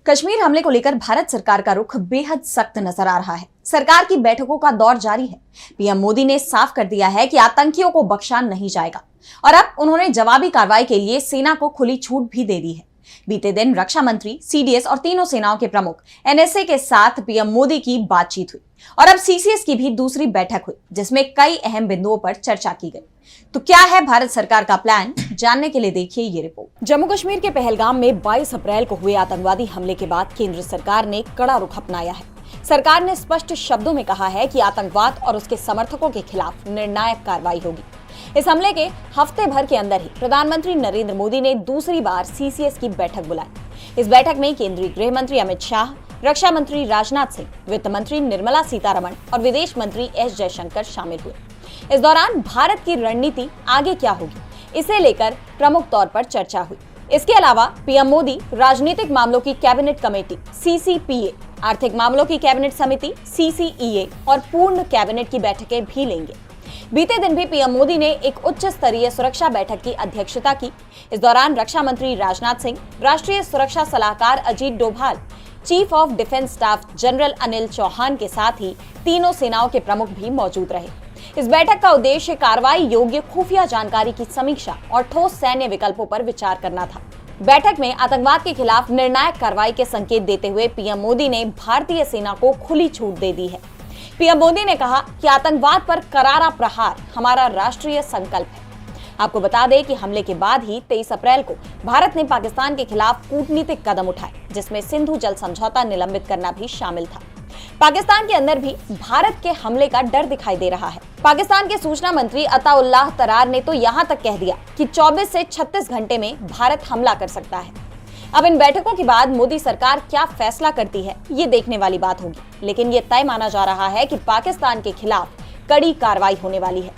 कश्मीर हमले को लेकर भारत सरकार का रुख बेहद सख्त नजर आ रहा है। सरकार की बैठकों का दौर जारी है। पीएम मोदी ने साफ कर दिया है कि आतंकियों को बख्शा नहीं जाएगा और अब उन्होंने जवाबी कार्रवाई के लिए सेना को खुली छूट भी दे दी है। बीते दिन रक्षा मंत्री, सीडीएस और तीनों सेनाओं के प्रमुख एनएसए के साथ पीएम मोदी की बातचीत हुई और अब सीसीएस की भी दूसरी बैठक हुई, जिसमें कई अहम बिंदुओं पर चर्चा की गई। तो क्या है भारत सरकार का प्लान, जानने के लिए देखिए ये रिपोर्ट। जम्मू कश्मीर के पहलगाम में 22 अप्रैल को हुए आतंकवादी हमले के बाद केंद्र सरकार ने कड़ा रुख अपनाया है। सरकार ने स्पष्ट शब्दों में कहा है कि आतंकवाद और उसके समर्थकों के खिलाफ निर्णायक कार्रवाई होगी। इस हमले के हफ्ते भर के अंदर ही प्रधानमंत्री नरेंद्र मोदी ने दूसरी बार सीसीएस की बैठक बुलाई। इस बैठक में केंद्रीय गृह मंत्री अमित शाह, रक्षा मंत्री राजनाथ सिंह, वित्त मंत्री निर्मला सीतारमण और विदेश मंत्री एस जयशंकर शामिल हुए। इस दौरान भारत की रणनीति आगे क्या होगी, इसे लेकर प्रमुख तौर पर चर्चा हुई। इसके अलावा पीएम मोदी राजनीतिक मामलों की कैबिनेट कमेटी सीसीपीए, आर्थिक मामलों की कैबिनेट समिति सीसीईए और पूर्ण कैबिनेट की बैठकें भी लेंगे। बीते दिन भी पीएम मोदी ने एक उच्च स्तरीय सुरक्षा बैठक की अध्यक्षता की। इस दौरान रक्षा मंत्री राजनाथ सिंह, राष्ट्रीय सुरक्षा सलाहकार Ajit Doval, chief of defence staff general Anil Chauhan के साथ ही तीनों सेनाओं के प्रमुख भी मौजूद रहे। इस बैठक का उद्देश्य कार्रवाई योग्य खुफिया जानकारी की समीक्षा और ठोस सैन्य विकल्पों पर विचार करना था। बैठक में आतंकवाद के खिलाफ निर्णायक कार्रवाई के संकेत देते हुए पीएम मोदी ने भारतीय सेना को खुली छूट दे दी है। पीएम मोदी ने कहा कि आतंकवाद पर करारा प्रहार हमारा राष्ट्रीय संकल्प है। आपको बता दें कि हमले के बाद ही 23 अप्रैल को भारत ने पाकिस्तान के खिलाफ कूटनीतिक कदम उठाए, जिसमें सिंधु जल समझौता निलंबित करना भी शामिल था। पाकिस्तान के अंदर भी भारत के हमले का डर दिखाई दे रहा है। पाकिस्तान के सूचना मंत्री अताउल्लाह तरार ने तो यहां तक कह दिया कि 24 से 36 घंटे में भारत हमला कर सकता है। अब इन बैठकों के बाद मोदी सरकार क्या फैसला करती है, ये देखने वाली बात होगी, लेकिन ये तय माना जा रहा है कि पाकिस्तान के खिलाफ कड़ी कार्रवाई होने वाली है।